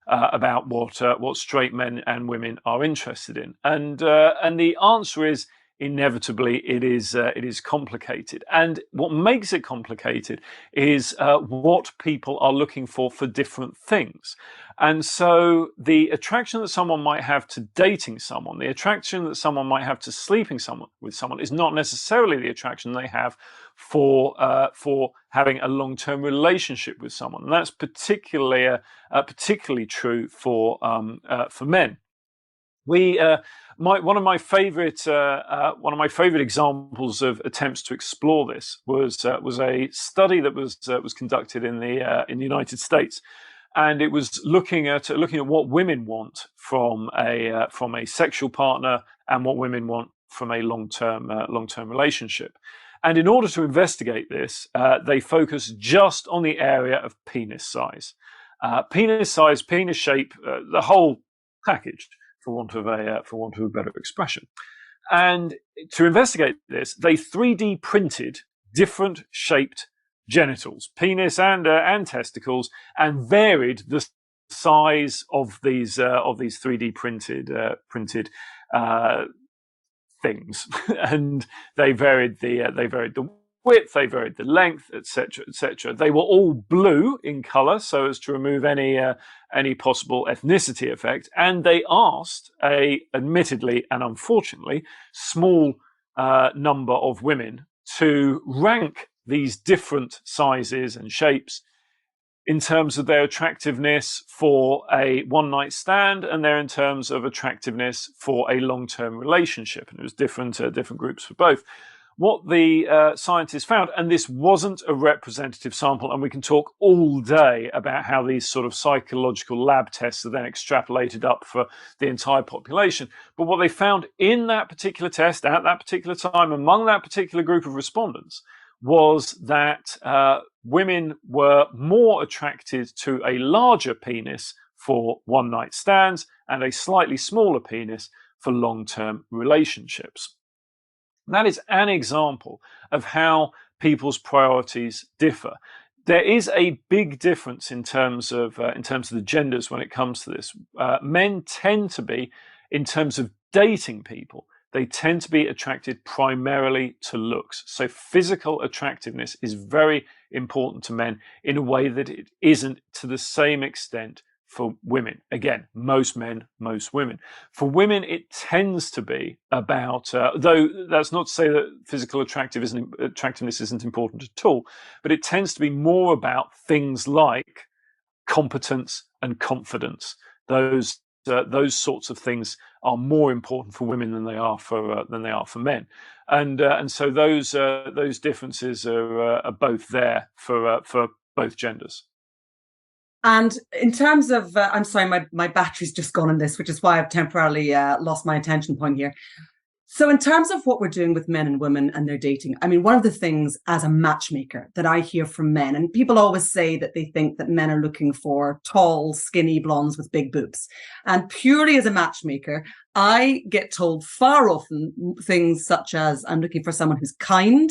what straight men and women are interested in, and the answer is inevitably it is complicated. And what makes it complicated is what people are looking for different things. And so the attraction that someone might have to dating someone, the attraction that someone might have to sleeping with someone is not necessarily the attraction they have for having a long-term relationship with someone. And that's particularly true for men. One of my favorite examples of attempts to explore this was a study that was conducted in the United States, and it was looking at what women want from a sexual partner and what women want from a long-term relationship. And in order to investigate this, they focused just on the area of penis size, penis shape, the whole package, for want of a better expression. And to investigate this, they 3D printed different shaped genitals, penis and testicles, and varied the size of these 3D printed things. And they varied the width, they varied the length, etc., etc. They were all blue in color, so as to remove any possible ethnicity effect. And they asked admittedly and unfortunately, small number of women to rank these different sizes and shapes in terms of their attractiveness for a one-night stand, and in terms of attractiveness for a long-term relationship. And it was different groups for both. what the scientists found, and this wasn't a representative sample, and we can talk all day about how these sort of psychological lab tests are then extrapolated up for the entire population. But what they found in that particular test, at that particular time, among that particular group of respondents, was that women were more attracted to a larger penis for one-night stands and a slightly smaller penis for long-term relationships. And that is an example of how people's priorities differ. There is a big difference in terms of the genders when it comes to this. Men tend to be, in terms of dating people, they tend to be attracted primarily to looks. So physical attractiveness is very important to men in a way that it isn't to the same extent for women. Again, most men, most women. For women, it tends to be about, though that's not to say that physical attractiveness isn't important at all, but it tends to be more about things like competence and confidence. Those sorts of things are more important for women than they are for men, and so those differences are both there for both genders. And in terms of, I'm sorry, my battery's just gone on this, which is why I've temporarily lost my attention point here. So in terms of what we're doing with men and women and their dating, I mean, one of the things as a matchmaker that I hear from men, and people always say that they think that men are looking for tall, skinny blondes with big boobs. And purely as a matchmaker, I get told far often things such as, I'm looking for someone who's kind.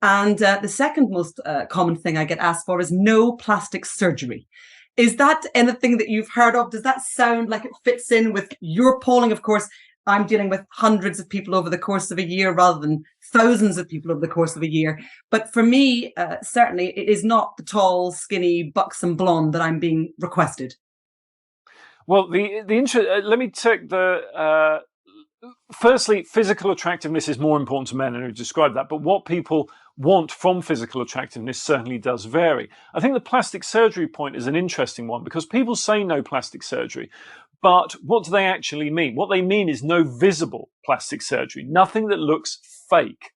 And the second most common thing I get asked for is no plastic surgery. Is that anything that you've heard of? Does that sound like it fits in with your polling? Of course, I'm dealing with hundreds of people over the course of a year rather than thousands of people over the course of a year. But for me, certainly, it is not the tall, skinny, buxom blonde that I'm being requested. Well, let me take the. Firstly, physical attractiveness is more important to men, and we've described that. But what people want from physical attractiveness certainly does vary. I think the plastic surgery point is an interesting one because people say no plastic surgery, but what do they actually mean? What they mean is no visible plastic surgery, nothing that looks fake,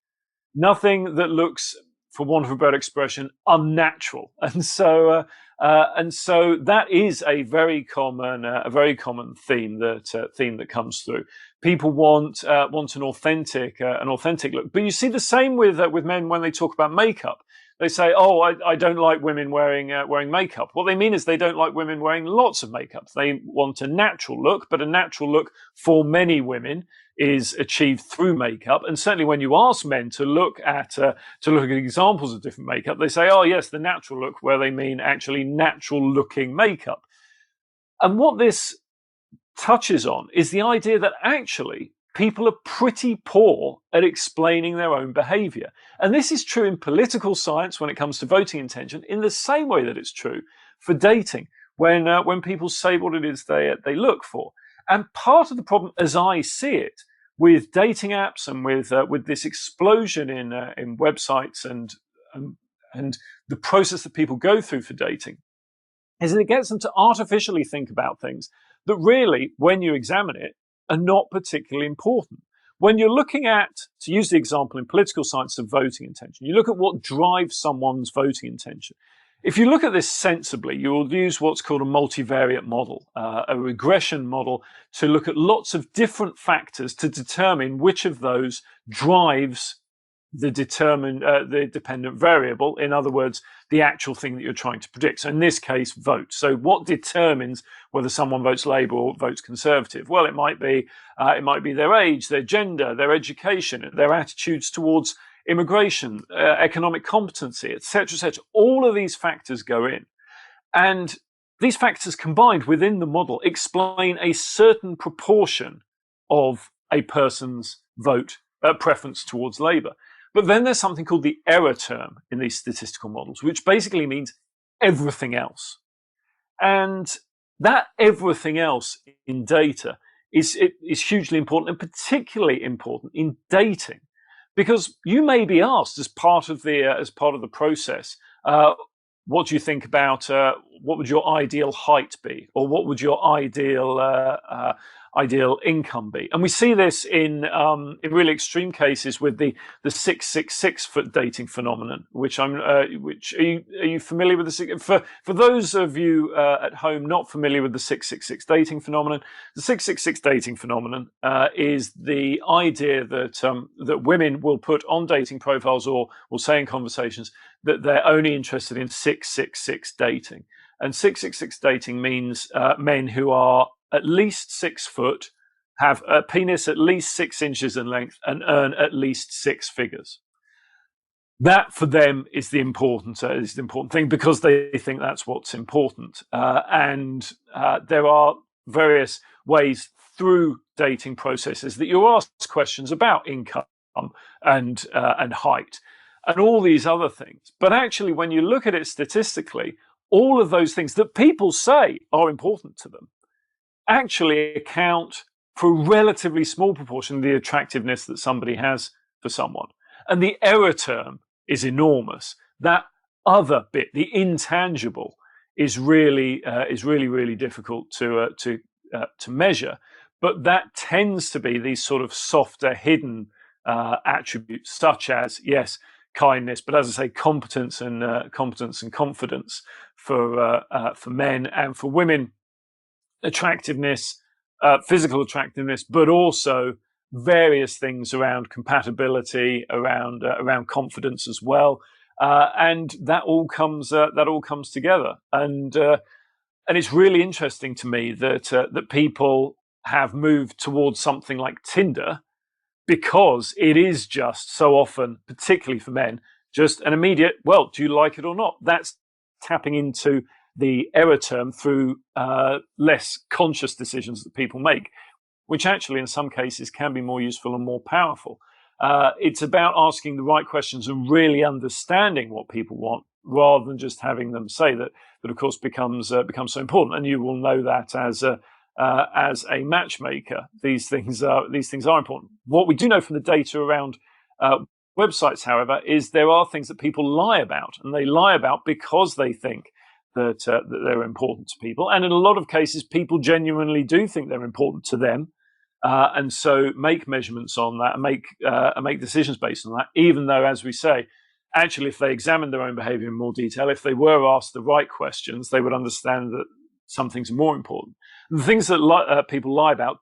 nothing that looks, for want of a better expression, unnatural. And so that is a very common theme that comes through. People want an authentic look. But you see the same with men when they talk about makeup. They say, "Oh, I don't like women wearing makeup." What they mean is they don't like women wearing lots of makeup. They want a natural look, but a natural look for many women is achieved through makeup. And certainly, when you ask men to look at examples of different makeup, they say, "Oh, yes, the natural look," where they mean actually natural-looking makeup. And what this touches on is the idea that actually people are pretty poor at explaining their own behavior. And this is true in political science when it comes to voting intention, in the same way that it's true for dating, when people say what it is they look for. And part of the problem, as I see it, with dating apps and with this explosion in websites and the process that people go through for dating, is that it gets them to artificially think about things that really, when you examine it, are not particularly important. When you're looking at, to use the example in political science of voting intention, you look at what drives someone's voting intention. If you look at this sensibly, you will use what's called a multivariate model, a regression model, to look at lots of different factors to determine which of those drives the dependent variable. In other words, the actual thing that you're trying to predict. So in this case, vote. So what determines whether someone votes Labour or votes Conservative? Well, it might be their age, their gender, their education, their attitudes towards immigration, economic competency, etc., etc. All of these factors go in, and these factors combined within the model explain a certain proportion of a person's vote preference towards Labour. But then there's something called the error term in these statistical models, which basically means everything else. And that everything else in data is hugely important, and particularly important in dating, because you may be asked as part of the process, what do you think about what would your ideal height be, or what would your ideal ideal income be? And we see this in really extreme cases with the 666 foot dating phenomenon, which are you familiar with for those of you at home not familiar with the 666 dating phenomenon? The 666 dating phenomenon is the idea that women will put on dating profiles or will say in conversations that they're only interested in 666 dating. And 666 dating means men who are at least 6 foot, have a penis at least 6 inches in length, and earn at least 6 figures. That for them is the important thing, because they think that's what's important. And there are various ways through dating processes that you're asked questions about income and height and all these other things. But actually, when you look at it statistically, all of those things that people say are important to them actually account for a relatively small proportion of the attractiveness that somebody has for someone. And the error term is enormous. That other bit, the intangible, is really difficult to measure. But that tends to be these sort of softer, hidden attributes, such as, yes, kindness, but as I say, competence and confidence for men, and for women, attractiveness, physical attractiveness, but also various things around compatibility, around confidence as well, and that all comes together. And it's really interesting to me that people have moved towards something like Tinder, because it is just so often, particularly for men, just an immediate, well, do you like it or not? That's tapping into the error term through less conscious decisions that people make, which actually in some cases can be more useful and more powerful. It's about asking the right questions and really understanding what people want, rather than just having them say that of course becomes so important. And you will know that as a matchmaker, these things are important. What we do know from the data around websites, however, is there are things that people lie about, and they lie about because they think that they're important to people. And in a lot of cases, people genuinely do think they're important to them, and so make measurements on that and make decisions based on that, even though, as we say, actually, if they examined their own behavior in more detail, if they were asked the right questions, they would understand that some things are more important. The things that people lie about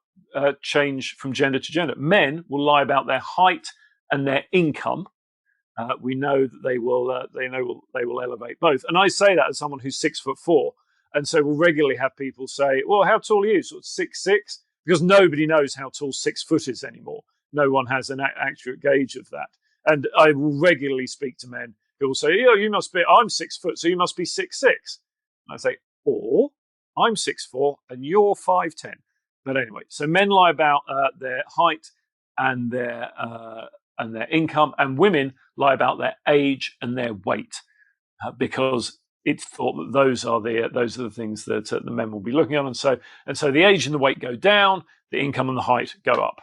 change from gender to gender. Men will lie about their height and their income. We know that they will elevate both. And I say that as someone who's 6'4", and so we'll regularly have people say, "Well, how tall are you?" Sort of 6'6", because nobody knows how tall 6 foot is anymore. No one has an accurate gauge of that. And I will regularly speak to men who will say, "Oh, you must be. I'm 6 foot, so you must be 6'6". And I say, "Or I'm 6'4" and you're 5'10". But anyway, so men lie about their height and their income, and women lie about their age and their weight, because it's thought that those are the things that the men will be looking on, and so the age and the weight go down, the income and the height go up.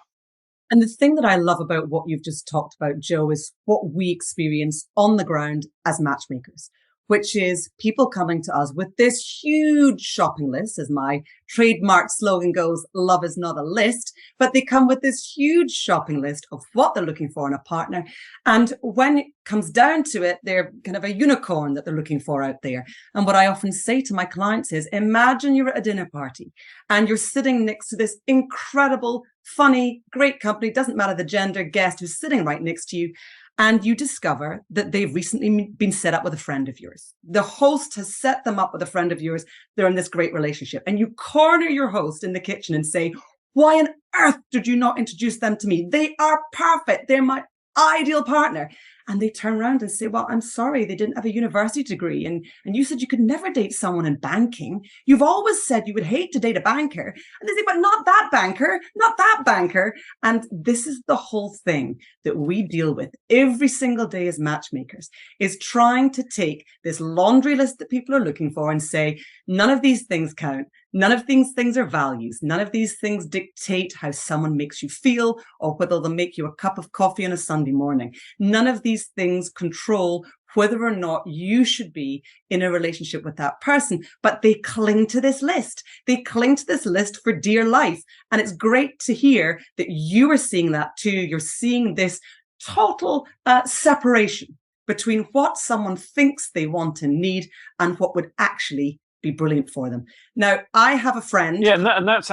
And the thing that I love about what you've just talked about, Joe, is what we experience on the ground as matchmakers, which is people coming to us with this huge shopping list. As my trademark slogan goes, love is not a list, but they come with this huge shopping list of what they're looking for in a partner. And when it comes down to it, they're kind of a unicorn that they're looking for out there. And what I often say to my clients is, imagine you're at a dinner party and you're sitting next to this incredible, funny, great company, doesn't matter the gender, guest who's sitting right next to you. And you discover that they've recently been set up with a friend of yours. The host has set them up with a friend of yours. They're in this great relationship. And you corner your host in the kitchen and say, "Why on earth did you not introduce them to me? They are perfect. They're my ideal partner." And they turn around and say, "Well, I'm sorry, they didn't have a university degree. And you said you could never date someone in banking. You've always said you would hate to date a banker." And they say, "But not that banker, not that banker." And this is the whole thing that we deal with every single day as matchmakers, is trying to take this laundry list that people are looking for and say, none of these things count. None of these things are values. None of these things dictate how someone makes you feel or whether they'll make you a cup of coffee on a Sunday morning. None of these things control whether or not you should be in a relationship with that person. But they cling to this list. They cling to this list for dear life. And it's great to hear that you are seeing that too. You're seeing this total separation between what someone thinks they want and need and what would actually be brilliant for them. Now, I have a friend. Yeah, and that's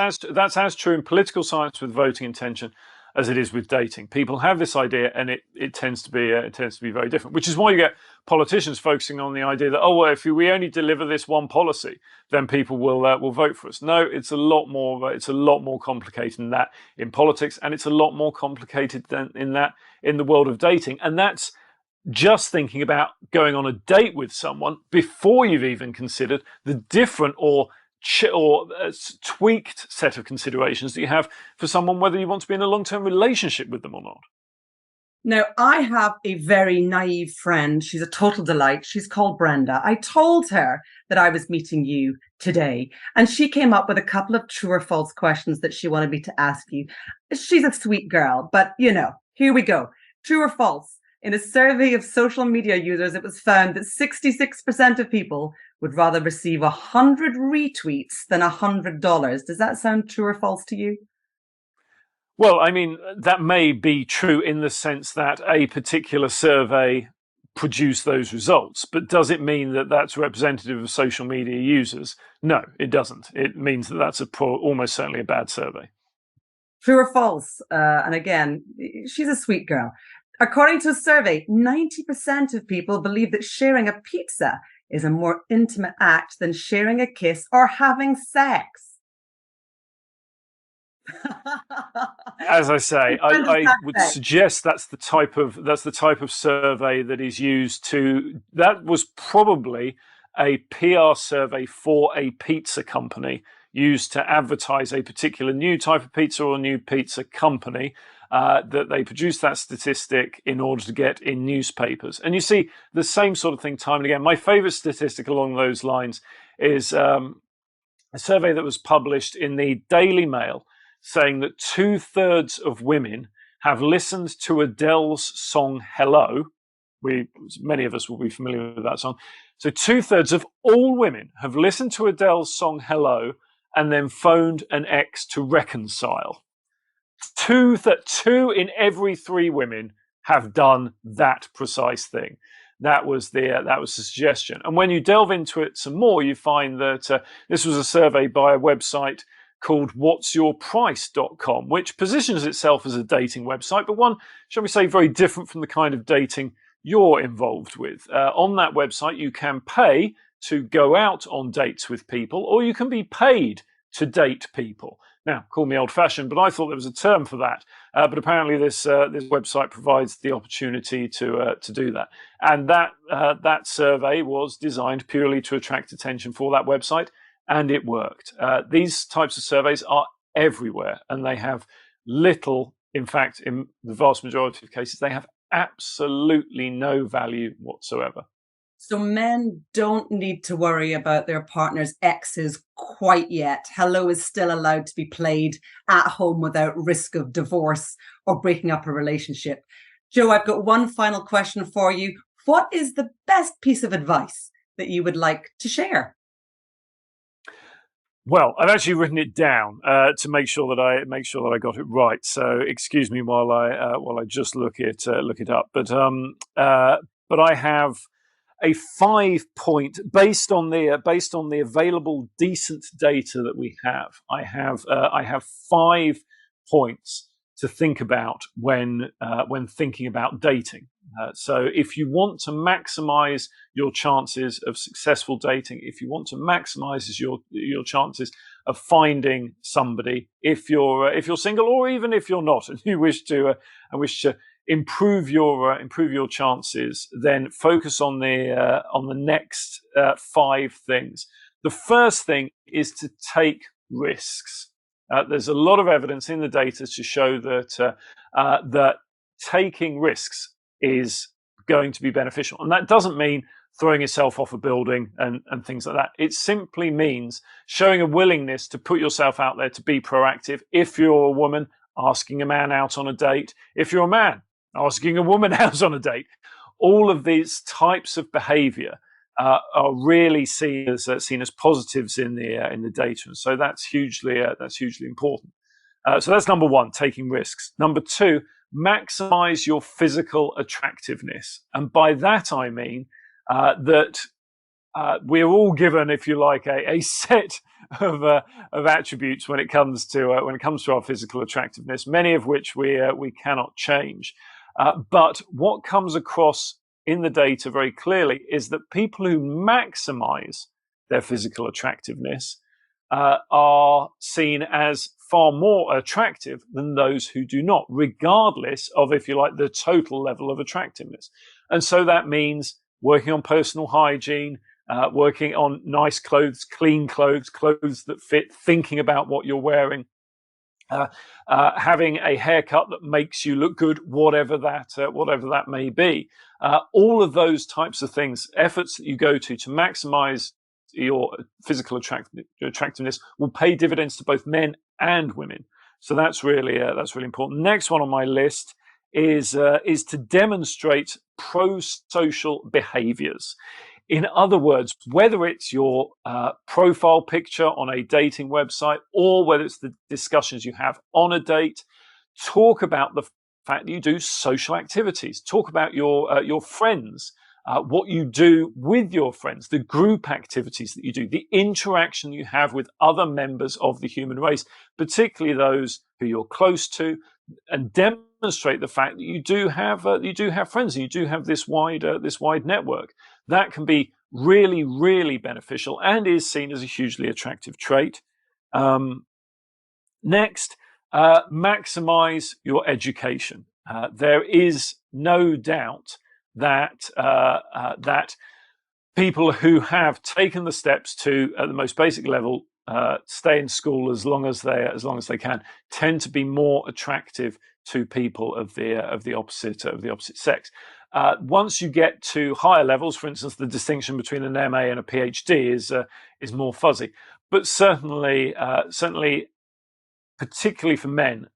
as true in political science with voting intention as it is with dating. People have this idea, and it tends to be very different. Which is why you get politicians focusing on the idea that, oh, well, if we only deliver this one policy, then people will vote for us. No, it's a lot more complicated than that in politics, and it's a lot more complicated than in the world of dating. And that's just thinking about going on a date with someone before you've even considered the different or tweaked set of considerations that you have for someone, whether you want to be in a long-term relationship with them or not. Now, I have a very naive friend. She's a total delight. She's called Brenda. I told her that I was meeting you today, and she came up with a couple of true or false questions that she wanted me to ask you. She's a sweet girl, but here we go. True or false? In a survey of social media users, it was found that 66% of people would rather receive 100 retweets than $100. Does that sound true or false to you? Well, I mean, that may be true in the sense that a particular survey produced those results, but does it mean that that's representative of social media users? No, it doesn't. It means that that's almost certainly a bad survey. True or false? And again, she's a sweet girl. According to a survey, 90% of people believe that sharing a pizza is a more intimate act than sharing a kiss or having sex. As I say, I would suggest that's the type of survey that is used to. That was probably a PR survey for a pizza company used to advertise a particular new type of pizza or a new pizza company. That they produce that statistic in order to get in newspapers. And you see the same sort of thing time and again. My favorite statistic along those lines is a survey that was published in the Daily Mail saying that 2/3 of women have listened to Adele's song Hello. Many of us will be familiar with that song. So 2/3 of all women have listened to Adele's song Hello and then phoned an ex to reconcile. Two in every 3 women have done that precise thing. That was the suggestion. And when you delve into it some more, you find that this was a survey by a website called whatsyourprice.com, which positions itself as a dating website, but one, shall we say, very different from the kind of dating you're involved with. On that website, you can pay to go out on dates with people, or you can be paid to date people. Now, call me old-fashioned, but I thought there was a term for that. But apparently, this website provides the opportunity to do that. And that survey was designed purely to attract attention for that website, and it worked. These types of surveys are everywhere, and they have little. In fact, in the vast majority of cases, they have absolutely no value whatsoever. So men don't need to worry about their partner's exes quite yet. Hello is still allowed to be played at home without risk of divorce or breaking up a relationship. Joe, I've got one final question for you. What is the best piece of advice that you would like to share? Well, I've actually written it down to make sure that I got it right. So excuse me while I just look it up. But I have a 5-point based on the available decent data that we have. I have 5 points to think about when thinking about dating. So if you want to maximize your chances of successful dating, if you want to maximize your chances of finding somebody, if you're single or even if you're not and you wish to improve your chances, then focus on the next 5 things. The first thing is to take risks. There's a lot of evidence in the data to show that taking risks is going to be beneficial, and that doesn't mean throwing yourself off a building and things like that. It simply means showing a willingness to put yourself out there, to be proactive. If you're a woman, asking a man out on a date. If you're a man, asking a woman out on a date. All of these types of behaviour are really seen as positives in the data, and so that's hugely important. So that's number one, taking risks. Number two, maximize your physical attractiveness, and by that I mean that we're all given, if you like, a set of attributes when it comes to our physical attractiveness, many of which we cannot change. But what comes across in the data very clearly is that people who maximize their physical attractiveness are seen as far more attractive than those who do not, regardless of, if you like, the total level of attractiveness. And so that means working on personal hygiene, working on nice clothes, clean clothes, clothes that fit, thinking about what you're wearing, having a haircut that makes you look good, whatever that may be. All of those types of things, efforts that you go to maximize your physical attractiveness, will pay dividends to both men and women. So that's really important. Next one on my list is to demonstrate pro-social behaviors. In other words, whether it's your profile picture on a dating website or whether it's the discussions you have on a date, talk about the fact that you do social activities. Talk about your friends, what you do with your friends, the group activities that you do, the interaction you have with other members of the human race, particularly those who you're close to, and demonstrate the fact that you do have friends and you do have this wide network. That can be really, really beneficial and is seen as a hugely attractive trait. Next, maximize your education. There is no doubt that people who have taken the steps to, at the most basic level, stay in school as long as they can, tend to be more attractive to people of the opposite sex. Once you get to higher levels, for instance, the distinction between an MA and a PhD is more fuzzy. But certainly, particularly for men,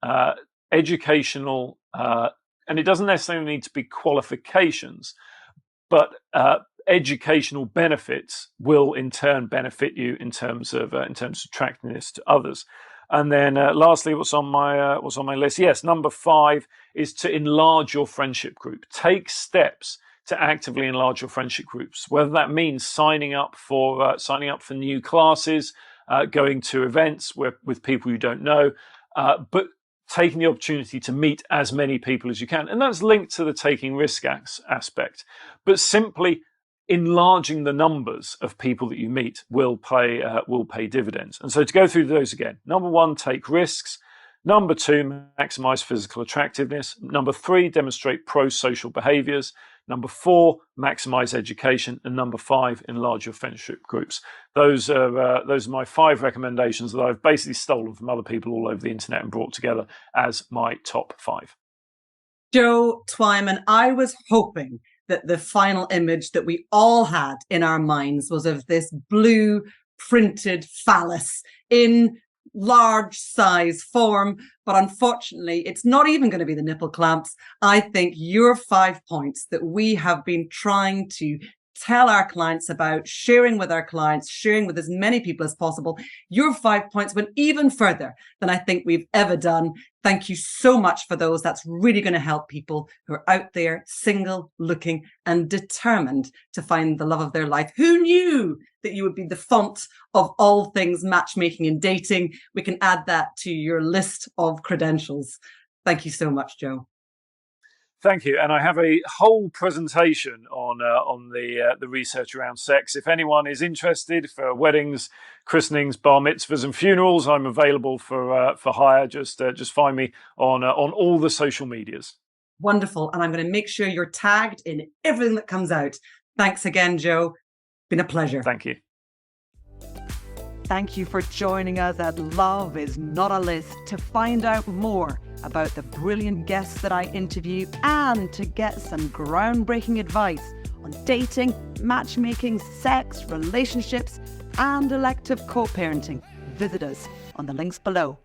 educational, and it doesn't necessarily need to be qualifications, but educational benefits will in turn benefit you in terms of attractiveness to others. And then lastly, what's on my list? Yes, number 5 is to enlarge your friendship group. Take steps to actively enlarge your friendship groups, whether that means signing up for new classes, going to events with people you don't know, but taking the opportunity to meet as many people as you can. And that's linked to the taking risk aspect. But simply enlarging the numbers of people that you meet will pay dividends. And so to go through those again: number 1, take risks. Number 2, maximize physical attractiveness. Number 3, demonstrate pro-social behaviors. Number 4, maximize education. And number 5, enlarge your friendship groups. Those are my 5 recommendations that I've basically stolen from other people all over the internet and brought together as my top 5. Joe Twyman, I was hoping that the final image that we all had in our minds was of this blue printed phallus in large size form, but unfortunately it's not even going to be the nipple clamps. I think your 5 points that we have been trying to tell our clients about, sharing with our clients, sharing with as many people as possible, your 5 points went even further than I think we've ever done. Thank you so much for those. That's really going to help people who are out there, single, looking, and determined to find the love of their life. Who knew that you would be the font of all things matchmaking and dating? We can add that to your list of credentials. Thank you so much, Joe. Thank you. And I have a whole presentation on the research around sex. If anyone is interested for weddings, christenings, bar mitzvahs, and funerals, I'm available for hire. Just find me on all the social medias. Wonderful. And I'm going to make sure you're tagged in everything that comes out. Thanks again, Joe. Been a pleasure. Thank you. Thank you for joining us at Love Is Not a List to find out more about the brilliant guests that I interview and to get some groundbreaking advice on dating, matchmaking, sex, relationships, and elective co-parenting. Visit us on the links below.